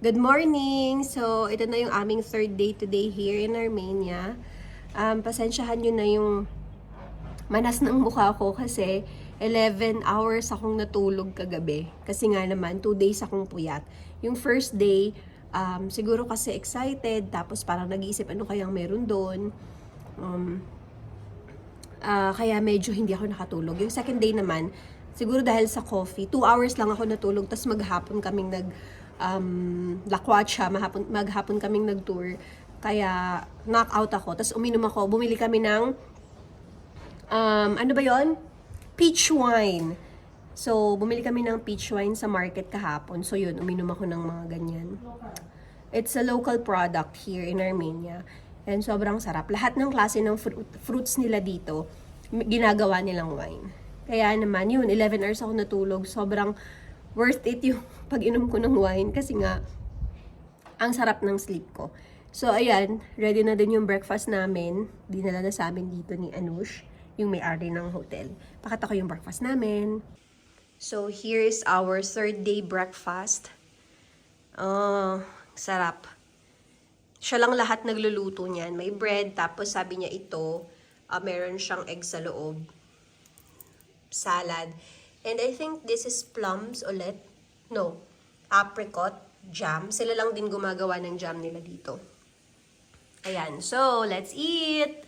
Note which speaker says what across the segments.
Speaker 1: Good morning! So, ito na yung aming third day today here in Armenia. Pasensyahan nyo na yung manas ng mukha ko kasi 11 hours akong natulog kagabi. Kasi nga naman, 2 days akong puyat. Yung first day, siguro kasi excited, tapos parang nag-iisip ano kayang meron doon. Kaya medyo hindi ako nakatulog. Yung second day naman, siguro dahil sa coffee, 2 hours lang ako natulog, tapos maghapon kaming lakwatsa, maghapon kaming nag-tour. Kaya knock-out ako, tapos uminom ako. Bumili kami ng, ano ba yon? Peach wine. So, bumili kami ng peach wine sa market kahapon. So, yun, uminom ako ng mga ganyan. It's a local product here in Armenia. And sobrang sarap. Lahat ng klase ng fruits nila dito, ginagawa nilang wine. Kaya naman, yun, 11 hours ako natulog. Sobrang worth it yung pag-inom ko ng wine kasi nga, ang sarap ng sleep ko. So, ayan, ready na din yung breakfast namin. Dinala na sa amin dito ni Anush, yung may-ari ng hotel. Pakita ko yung breakfast namin. So, here is our third day breakfast. Oh, sarap. Siya lang lahat nagluluto niyan. May bread, tapos sabi niya ito, meron siyang egg sa loob. Salad. And I think this is plums ulit. No, apricot jam. Sila lang din gumagawa ng jam nila dito. Ayan, so let's eat!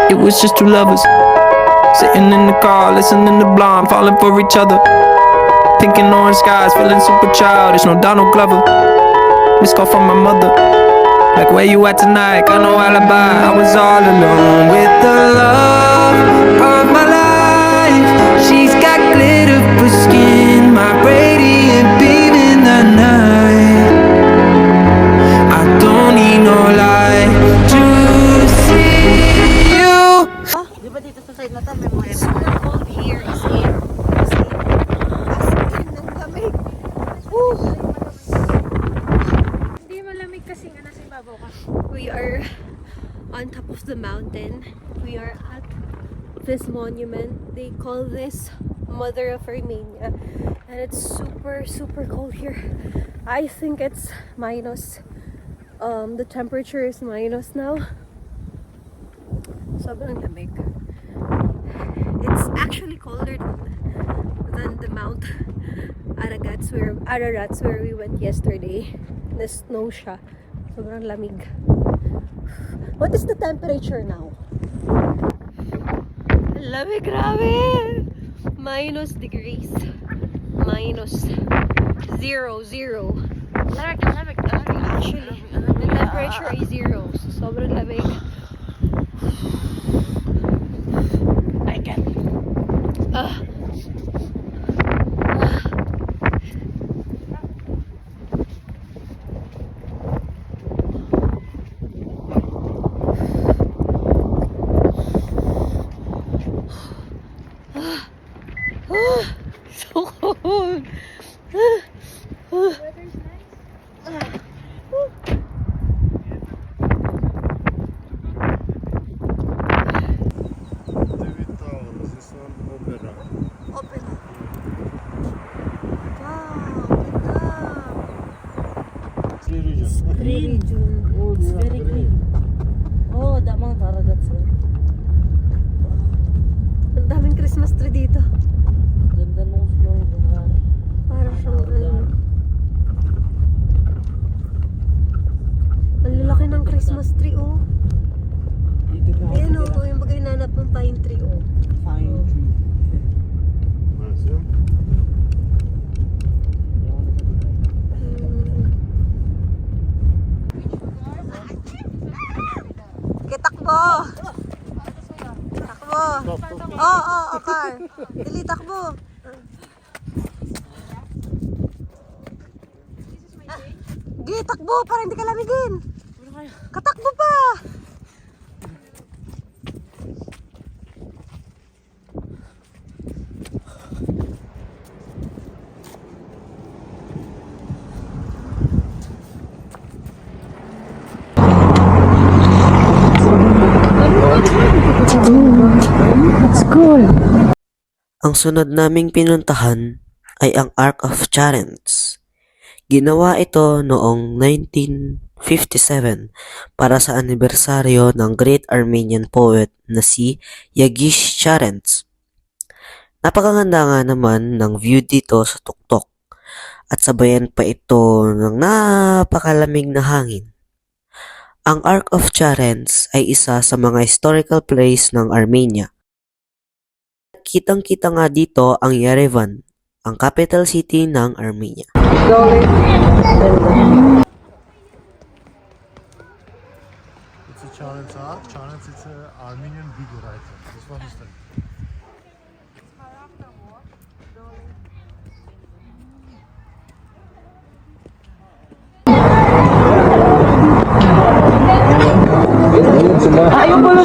Speaker 2: It was just two lovers sitting in the car, listening to Blonde, falling for each other. Thinking orange skies, feeling super childish. No Donald Glover. Missed call from my mother. Like, where you at tonight? Got no alibi. I was all alone with the love of my life. She's got glitter for skin, my radiant beam in the night. I don't need no light to see you.
Speaker 3: Di ba dito sa side na to, may mga
Speaker 1: Super cold here is in. As in, ng lamig. Woo!
Speaker 3: Hindi malamig kasi nga nasa ibabaw ka.
Speaker 1: We are on top of the mountain. We are at this monument. They call this Mother of Armenia. And it's super, super cold here. I think it's minus. The temperature is minus now. Sobrang lamig. It's actually colder than the Mount Ararats where we went yesterday. Na-snow siya. Sobrang lamig. What is the temperature now? Lamig, grabe! Minus degrees. Minus 0.
Speaker 3: Lamig.
Speaker 1: Actually, the temperature is 0. So, sobrang lamig.
Speaker 3: I can.
Speaker 1: So cold.
Speaker 3: Weather's nice.
Speaker 4: This one opera.
Speaker 1: Open up. Wow, ganda.
Speaker 3: Green. It's very green. Oh, damang taragat sir.
Speaker 1: Ang daming Christmas tree dito.
Speaker 3: Ganda ng flow.
Speaker 1: Parang siyang ang lalaki ng Christmas tree, oh. Ayan, oh, yung bagay nanap ng pine tree, oh.
Speaker 3: Fine.
Speaker 4: Nice, yeah?
Speaker 1: Takbo! Takbo! Oo, car. Dili, takbo. Gi, takbo para hindi ka lamigin. Katakbo pa!
Speaker 3: Cool.
Speaker 5: Ang sunod naming pinuntahan ay ang Ark of Charents. Ginawa ito noong 1957 para sa anibersaryo ng great Armenian poet na si Yagish Charents. Napakaganda nga naman ng view dito sa tuktok at sabayan pa ito ng napakalamig na hangin. Ang Ark of Charents ay isa sa mga historical place ng Armenia. Kitang-kita nga dito ang Yerevan, ang capital city ng Armenia.
Speaker 4: It's a Charles Ark. Charles is an Armenian big writer. This one is the
Speaker 3: Hi, good morning.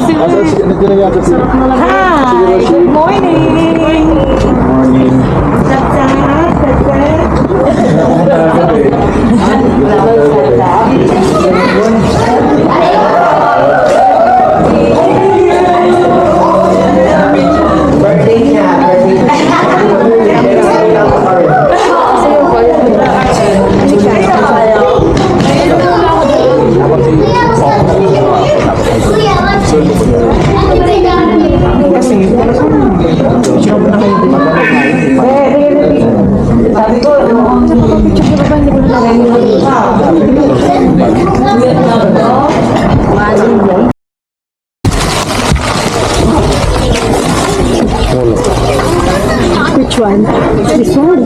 Speaker 3: Which one? This one?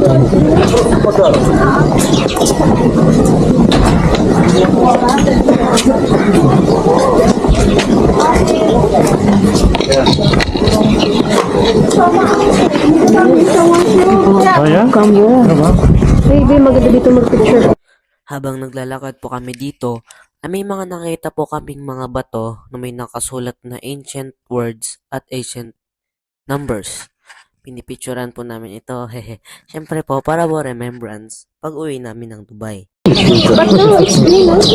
Speaker 4: Oh yeah?
Speaker 3: Come here. Baby, maganda dito mag-picture.
Speaker 5: Habang naglalakad po kami dito, ay may mga nakita po kaming mga bato na may nakasulat na ancient words at ancient numbers. Pinipicturan po namin ito, hehe. Siyempre po, para po remembrance pag uwi namin ng Dubai.
Speaker 3: But no, explain us.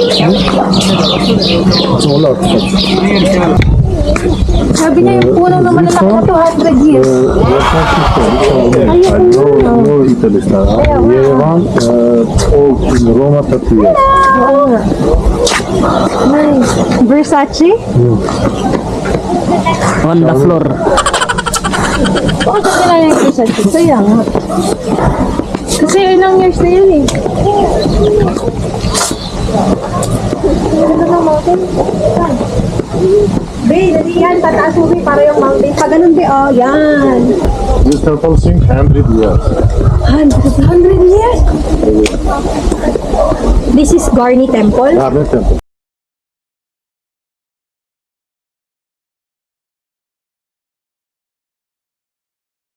Speaker 3: Sabi niya yung puno na malalaki na 200 years.
Speaker 4: Yerevan, old in Roma 30 years.
Speaker 3: Nice. Versace?
Speaker 5: On the floor.
Speaker 3: Bakit nila yung Versace? Kaya nga. Kasi ilang years na yan eh. Be, dali yan. Tataas mo, be, para yung mountain. Pag ganun, be, oh, yan.
Speaker 4: This temple sing 100 years.
Speaker 3: 100 years? This is Garni Temple?
Speaker 4: Garnet temple.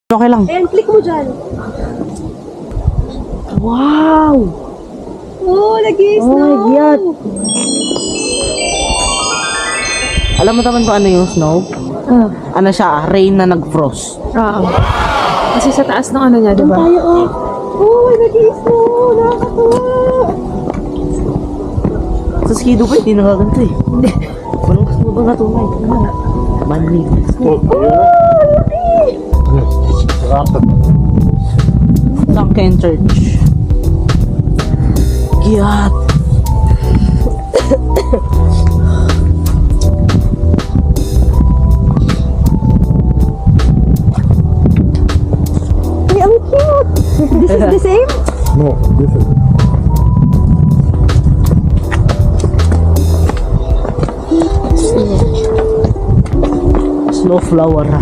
Speaker 5: Okay lang.
Speaker 3: Ayan, click mo dyan. Wow! Oh, nag-i-snow! Oh my God!
Speaker 6: Alam mo naman kung ano yung snow? Ano siya, rain na nag-frost.
Speaker 3: Oo. Kasi sa taas ng ano niya, diba? Tayo, oh! Oh, nag-i-snow! Nakakatuwa!
Speaker 6: Sa skido pa, hindi nakaganto eh. Hindi. Walang gusto mo ba nga tunay? Manly.
Speaker 4: Oh, yes. After
Speaker 6: Sunken Church. Giyat.
Speaker 3: Ay, ang cute! This is the same?
Speaker 4: no, different.
Speaker 6: Snow flower ha.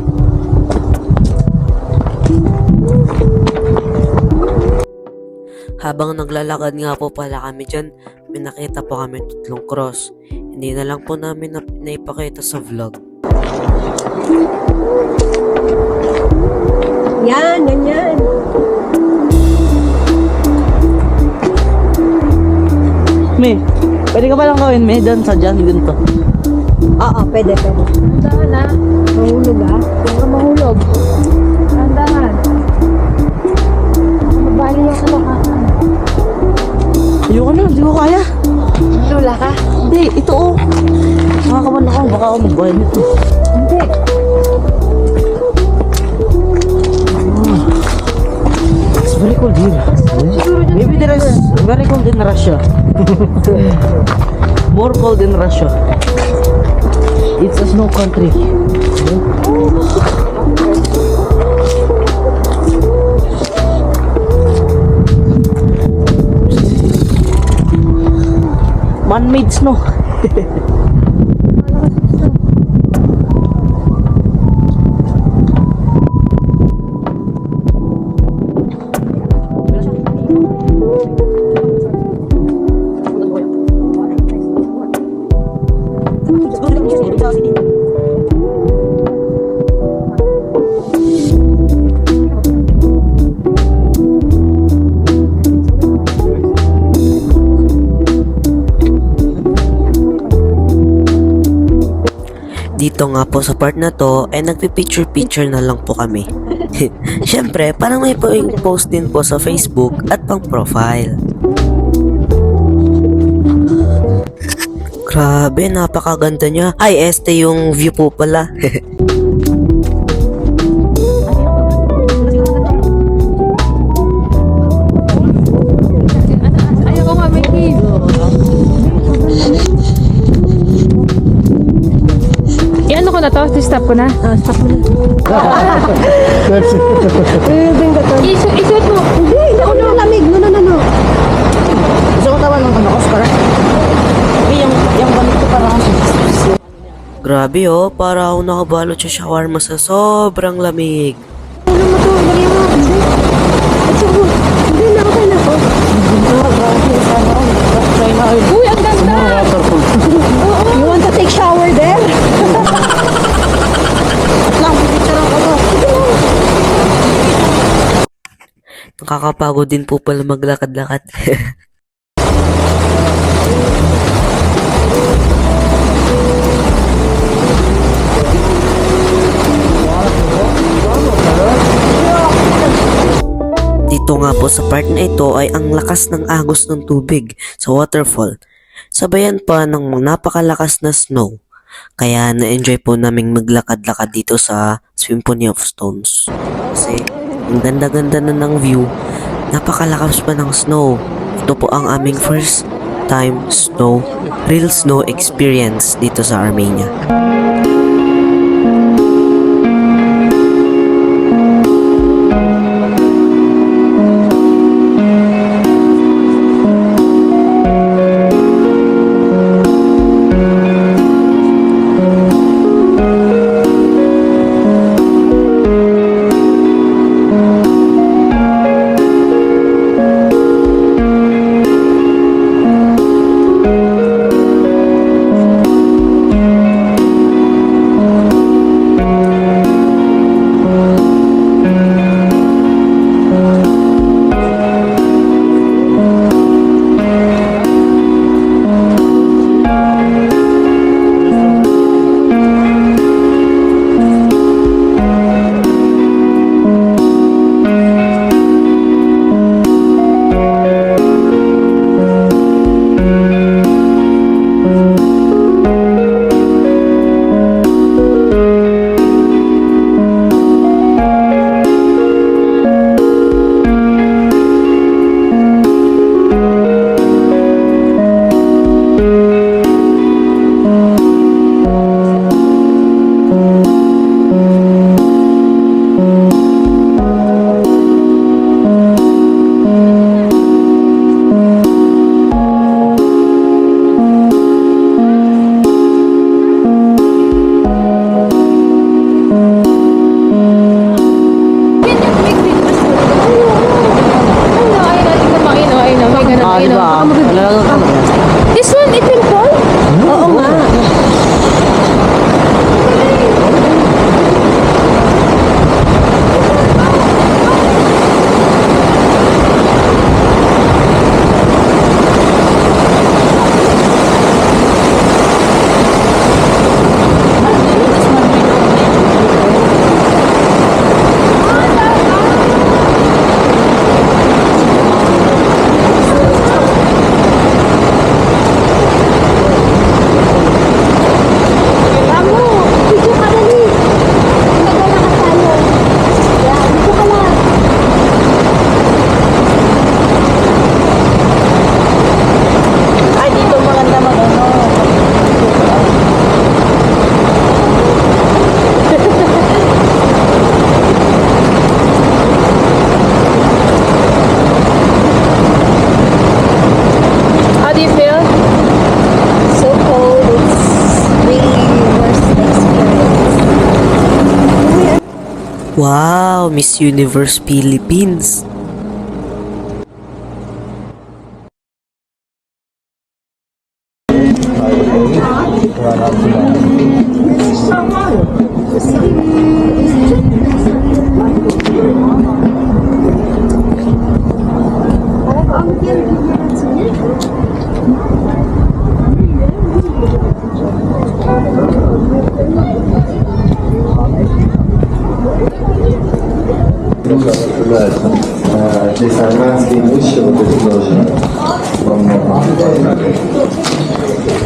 Speaker 5: Habang naglalakad nga po pala kami dyan, may nakita po kami 3 cross. Hindi na lang po namin naipakita sa vlog.
Speaker 1: Yan, ganyan.
Speaker 6: May, pwede ka palang gawin, may, doon sa dyan, ganito.
Speaker 1: Oo, pwede.
Speaker 3: Tandahan na. Mahulog ah. Huwag ka mahulog. Tandahan. Mabali yung kalokakan.
Speaker 6: Ayoko na, hindi ko kaya.
Speaker 3: Lula ka?
Speaker 6: Hindi, ito oh. Nakakaman ako, baka ako magbahay nito.
Speaker 3: Hindi.
Speaker 6: than Russia. More cold than Russia. It's a snow country. Man-made snow.
Speaker 5: Dito nga po sa part na to ay nagpi-picture-picture na lang po kami. Siyempre, parang may post din po sa Facebook at pang profile. Grabe, napakaganda niya. Ay, este yung view po pala.
Speaker 3: Ayoko nga, Mickey. Ano ko na to? Stop ko na? Stop mo na. Isuot mo.
Speaker 1: Hindi ako nalamig. No.
Speaker 6: Gusto ko tawa ng Oscar. Yung banit ko parang
Speaker 5: Grabe oh, para ako nakabalot sa shawarma sa sobrang lamig.
Speaker 1: Ano mo to? Dali mo. Hindi. Hindi na okay na ako.
Speaker 3: Uy, ang ganda!
Speaker 1: You want to take shower there?
Speaker 5: Nakakapagod din po pala maglakad-lakad. Dito nga po sa part na ito ay ang lakas ng agos ng tubig sa waterfall. Sabayan pa ng napakalakas na snow. Kaya na-enjoy po naming maglakad-lakad dito sa Symphony of Stones. Kasi ang ganda-ganda na ng view, napakalakas pa ng snow. Ito po ang aming first time real snow experience dito sa Armenia. Wow, Miss Universe Philippines.
Speaker 7: Здесь армянские высшие вот эти тоже.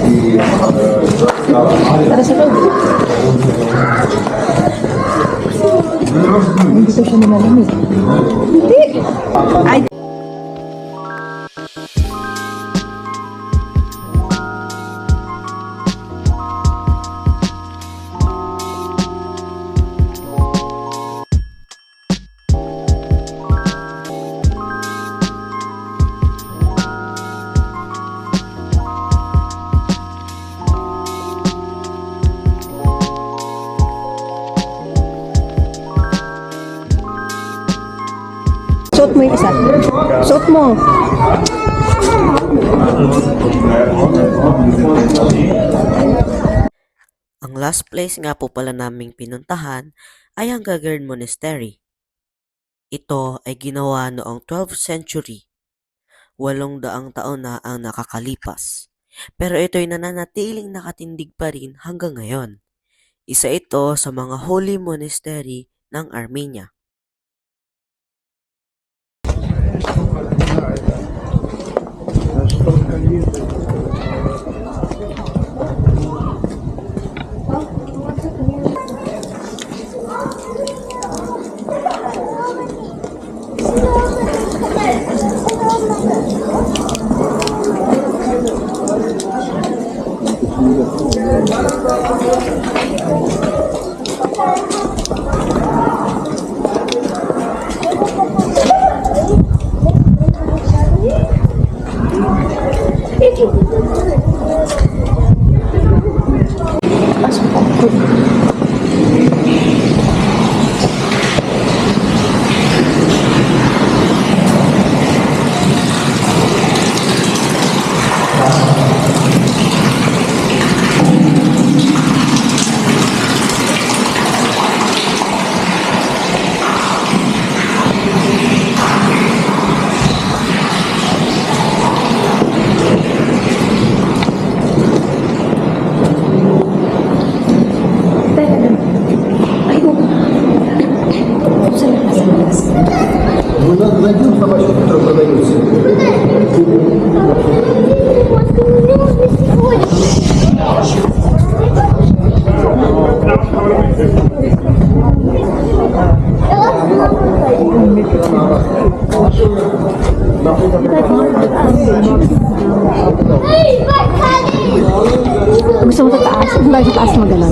Speaker 7: И
Speaker 1: Suot mo yung isa. Suot mo.
Speaker 5: Ang last place nga po pala naming pinuntahan ay ang Gagern Monastery. Ito ay ginawa noong 12th century. 800 taon na ang nakakalipas. Pero ito'y nananatiling nakatindig pa rin hanggang ngayon. Isa ito sa mga holy monastery ng Armenia.
Speaker 7: найдем собачку, которая продается.
Speaker 3: Gusto mo sa taas? Hindi sa taas magalan.